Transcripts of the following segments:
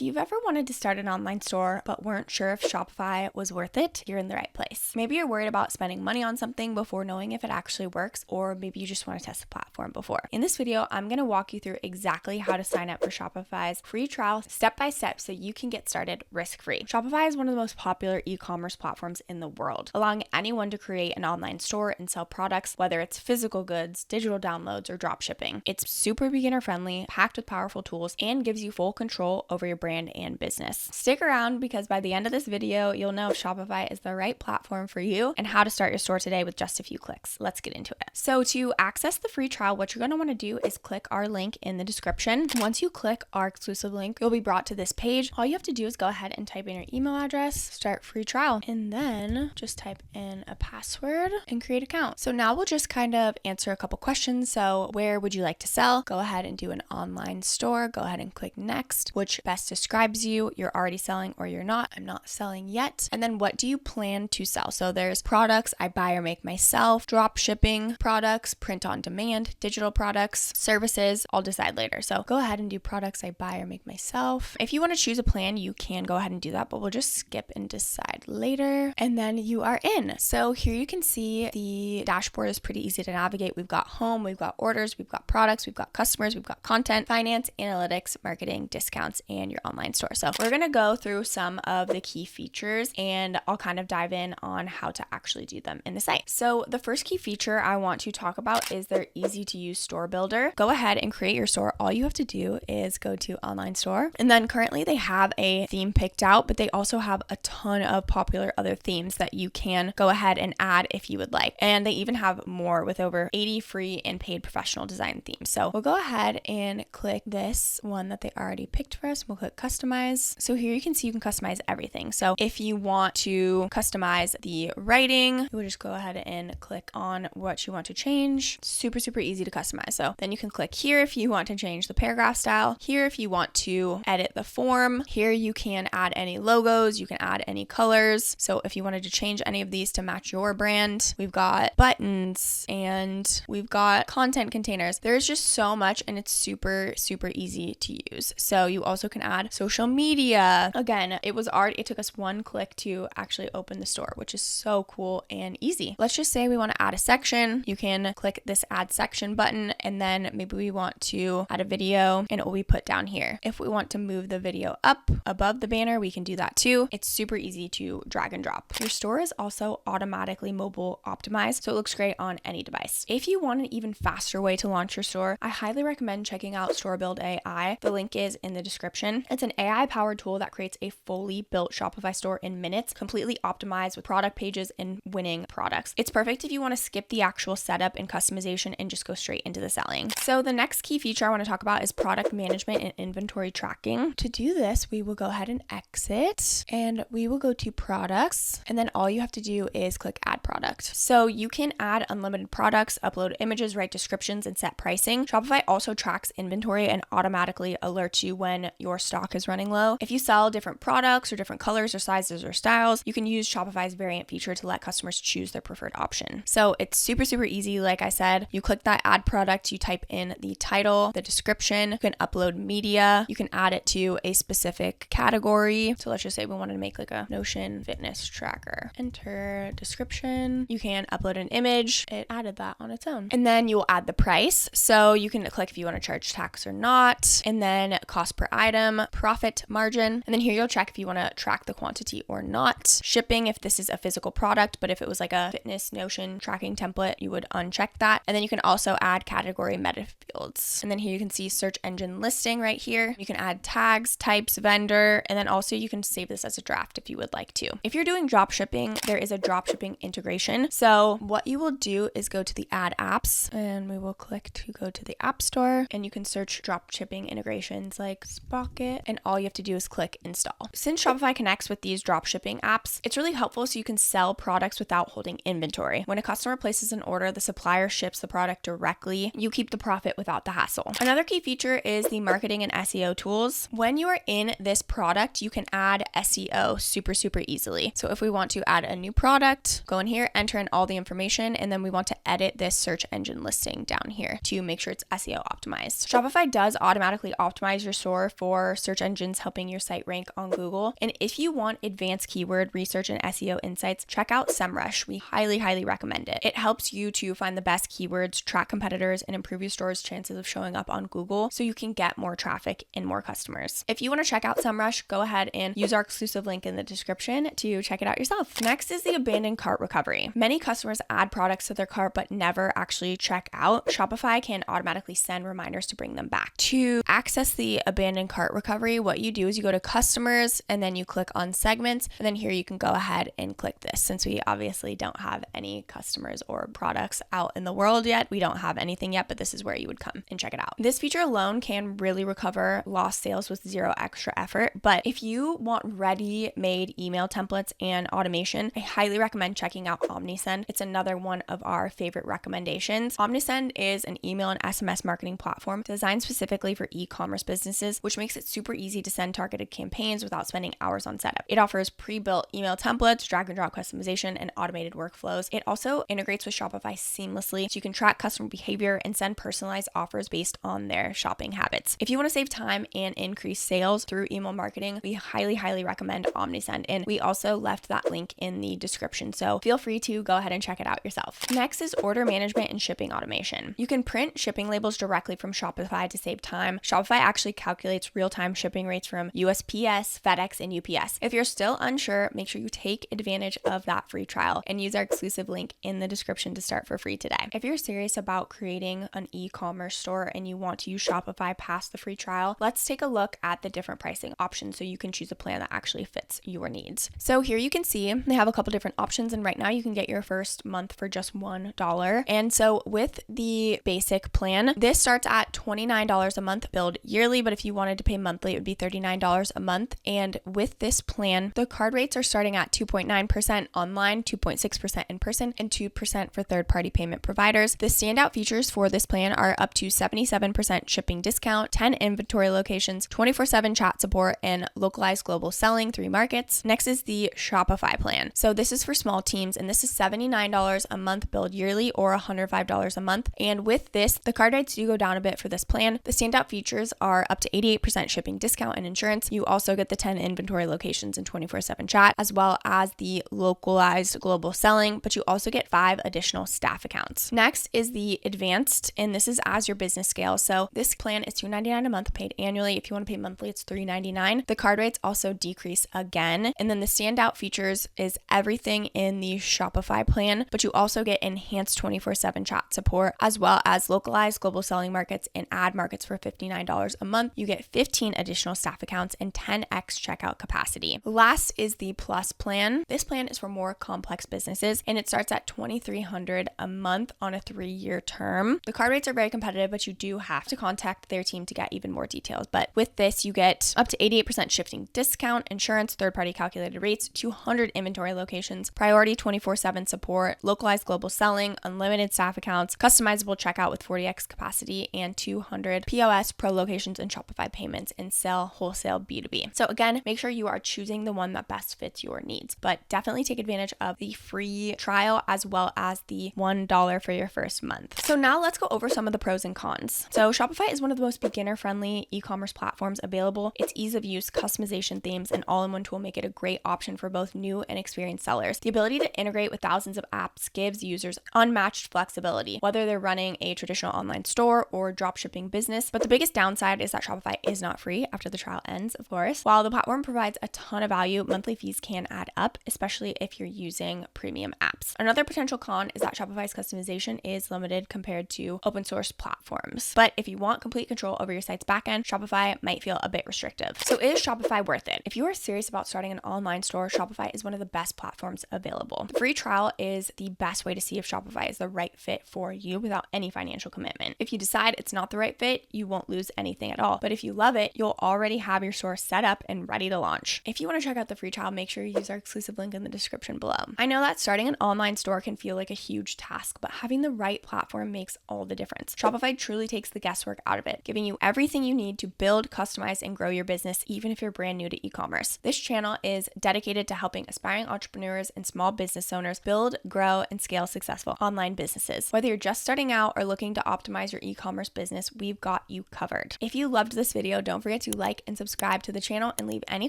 you've ever wanted to start an online store but weren't sure if Shopify was worth it, you're in the right place. Maybe you're worried about spending money on something before knowing if it actually works, or maybe you just want to test the platform before. In this video, I'm going to walk you through exactly how to sign up for Shopify's free trial step by step so you can get started risk-free. Shopify is one of the most popular e-commerce platforms in the world, allowing anyone to create an online store and sell products, whether it's physical goods, digital downloads, or dropshipping. It's super beginner-friendly, packed with powerful tools, and gives you full control over your brand and business. Stick around because by the end of this video, you'll know if Shopify is the right platform for you and how to start your store today with just a few clicks. Let's get into it. So to access the free trial, what you're going to want to do is click our link in the description. Once you click our exclusive link, you'll be brought to this page. All you have to do is go ahead and type in your email address, start free trial, and then just type in a password and create an account. So now we'll just kind of answer a couple questions. So where would you like to sell? Go ahead and do an online store. Go ahead and click next, which best describes you. You're already selling or you're not. I'm not selling yet. And then what do you plan to sell? So there's products I buy or make myself, drop shipping products, print on demand, digital products, services. I'll decide later. So go ahead and do products I buy or make myself. If you want to choose a plan, you can go ahead and do that, but we'll just skip and decide later. And then you are in. So here you can see the dashboard is pretty easy to navigate. We've got home, we've got orders, we've got products, we've got customers, we've got content, finance, analytics, marketing, discounts, and your online store. So we're going to go through some of the key features and I'll kind of dive in on how to actually do them in the site. So the first key feature I want to talk about is their easy to use store builder. Go ahead and create your store. All you have to do is go to online store. And then currently they have a theme picked out, but they also have a ton of popular other themes that you can go ahead and add if you would like. And they even have more with over 80 free and paid professional design themes. So we'll go ahead and click this one that they already picked for us. We'll click customize. So here you can see you can customize everything. So if you want to customize the writing, you will just go ahead and click on what you want to change. Super easy to customize. So then you can click here if you want to change the paragraph style. Here if you want to edit the form. Here you can add any logos. You can add any colors. So if you wanted to change any of these to match your brand, we've got buttons and we've got content containers. There's just so much and it's super easy to use. So you also can add social media. Again, it took us one click to actually open the store, which is so cool and easy. Let's just say we want to add a section. You can click this add section button and then maybe we want to add a video and it will be put down here. If we want to move the video up above the banner, we can do that too. It's super easy to drag and drop. Your store is also automatically mobile optimized, so it looks great on any device. If you want an even faster way to launch your store, I highly recommend checking out Storebuild.ai. The link is in the description. It's an AI-powered tool that creates a fully built Shopify store in minutes, completely optimized with product pages and winning products. It's perfect if you want to skip the actual setup and customization and just go straight into the selling. So the next key feature I want to talk about is product management and inventory tracking. To do this, we will go ahead and exit and we will go to products, and then all you have to do is click add product. So you can add unlimited products, upload images, write descriptions, and set pricing. Shopify also tracks inventory and automatically alerts you when your stock is running low. If you sell different products or different colors or sizes or styles, you can use Shopify's variant feature to let customers choose their preferred option. So it's super easy. Like I said, you click that add product, you type in the title, the description, you can upload media, you can add it to a specific category. So let's just say we wanted to make like a Notion fitness tracker. Enter description. You can upload an image. It added that on its own. And then you'll add the price. So you can click if you want to charge tax or not. And then cost per item, profit margin. And then here you'll check if you want to track the quantity or not. Shipping if this is a physical product, but if it was like a fitness Notion tracking template, you would uncheck that. And then you can also add category meta fields. And then here you can see search engine listing right here. You can add tags, types, vendor, and then also you can save this as a draft if you would like to. If you're doing drop shipping, there is a dropshipping integration. So what you will do is go to the add apps and we will click to go to the app store and you can search dropshipping integrations like Spocket and all you have to do is click install. Since Shopify connects with these dropshipping apps, it's really helpful so you can sell products without holding inventory. When a customer places an order, the supplier ships the product directly. You keep the profit without the hassle. Another key feature is the marketing and SEO tools. When you are in this product, you can add SEO super easily. So if we want to add a new product, go in here, enter in all the information, and then we want to edit this search engine listing down here to make sure it's SEO optimized. Shopify does automatically optimize your store for search search engines helping your site rank on Google. And if you want advanced keyword research and SEO insights, check out SEMrush. We highly recommend it. It helps you to find the best keywords, track competitors, and improve your store's chances of showing up on Google so you can get more traffic and more customers. If you want to check out SEMrush, go ahead and use our exclusive link in the description to check it out yourself. Next is the abandoned cart recovery. Many customers add products to their cart but never actually check out. Shopify can automatically send reminders to bring them back. To access the abandoned cart recovery, what you do is you go to customers and then you click on segments, and then here you can go ahead and click this. Since we obviously don't have any customers or products out in the world yet, we don't have anything yet, but this is where you would come and check it out. This feature alone can really recover lost sales with zero extra effort, but if you want ready-made email templates and automation, I highly recommend checking out Omnisend. It's another one of our favorite recommendations. Omnisend is an email and SMS marketing platform designed specifically for e-commerce businesses, which makes it super easy to send targeted campaigns without spending hours on setup. It offers pre-built email templates, drag and drop customization, and automated workflows. It also integrates with Shopify seamlessly, so you can track customer behavior and send personalized offers based on their shopping habits. If you want to save time and increase sales through email marketing, we highly recommend Omnisend, and we also left that link in the description, so feel free to go ahead and check it out yourself. Next is order management and shipping automation. You can print shipping labels directly from Shopify to save time. Shopify actually calculates real-time shipping rates from USPS, FedEx, and UPS. If you're still unsure, make sure you take advantage of that free trial and use our exclusive link in the description to start for free today. If you're serious about creating an e-commerce store and you want to use Shopify past the free trial, let's take a look at the different pricing options so you can choose a plan that actually fits your needs. So here you can see they have a couple different options, and right now you can get your first month for just $1. And so with the basic plan, this starts at $29 a month, billed yearly, but if you wanted to pay monthly, it would be $39 a month. And with this plan, the card rates are starting at 2.9% online, 2.6% in person, and 2% for third-party payment providers. The standout features for this plan are up to 77% shipping discount, 10 inventory locations, 24/7 chat support, and localized global selling, 3 markets. Next is the Shopify plan. So this is for small teams, and this is $79 a month billed yearly, or $105 a month. And with this, the card rates do go down a bit for this plan. The standout features are up to 88% shipping discount and insurance. You also get the 10 inventory locations and 24/7 chat, as well as the localized global selling, but you also get 5 additional staff accounts. Next is the advanced, and this is as your business scales. So this plan is $299 a month paid annually. If you want to pay monthly, it's $399. The card rates also decrease again. And then the standout features is everything in the Shopify plan, but you also get enhanced 24/7 chat support, as well as localized global selling markets and ad markets for $59 a month. You get 15 additional staff accounts and 10x checkout capacity. Last is the Plus plan. This plan is for more complex businesses, and it starts at $2,300 a month on a 3-year term. The card rates are very competitive, but you do have to contact their team to get even more details. But with this, you get up to 88% shipping discount, insurance, third-party calculated rates, 200 inventory locations, priority 24/7 support, localized global selling, unlimited staff accounts, customizable checkout with 40x capacity, and 200 POS pro locations and Shopify payments, and sell wholesale B2B. So again, make sure you are choosing the one that best fits your needs, but definitely take advantage of the free trial as well as the $1 for your first month. So now let's go over some of the pros and cons. So Shopify is one of the most beginner-friendly e-commerce platforms available. Its ease of use, customization themes, and all-in-one tool make it a great option for both new and experienced sellers. The ability to integrate with thousands of apps gives users unmatched flexibility, whether they're running a traditional online store or dropshipping business. But the biggest downside is that Shopify is not free after the trial ends, of course. While the platform provides a ton of value, monthly fees can add up, especially if you're using premium apps. Another potential con is that Shopify's customization is limited compared to open source platforms. But if you want complete control over your site's backend, Shopify might feel a bit restrictive. So is Shopify worth it? If you are serious about starting an online store, Shopify is one of the best platforms available. The free trial is the best way to see if Shopify is the right fit for you without any financial commitment. If you decide it's not the right fit, you won't lose anything at all. But if you love it, you'll already have your store set up and ready to launch. If you want to check out the free trial, make sure you use our exclusive link in the description below. I know that starting an online store can feel like a huge task, but having the right platform makes all the difference. Shopify truly takes the guesswork out of it, giving you everything you need to build, customize, and grow your business, even if you're brand new to e-commerce. This channel is dedicated to helping aspiring entrepreneurs and small business owners build, grow, and scale successful online businesses. Whether you're just starting out or looking to optimize your e-commerce business, we've got you covered. If you loved this video, don't forget forget to like and subscribe to the channel and leave any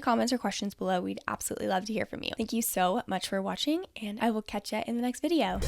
comments or questions below. We'd absolutely love to hear from you. Thank you so much for watching, and I will catch you in the next video.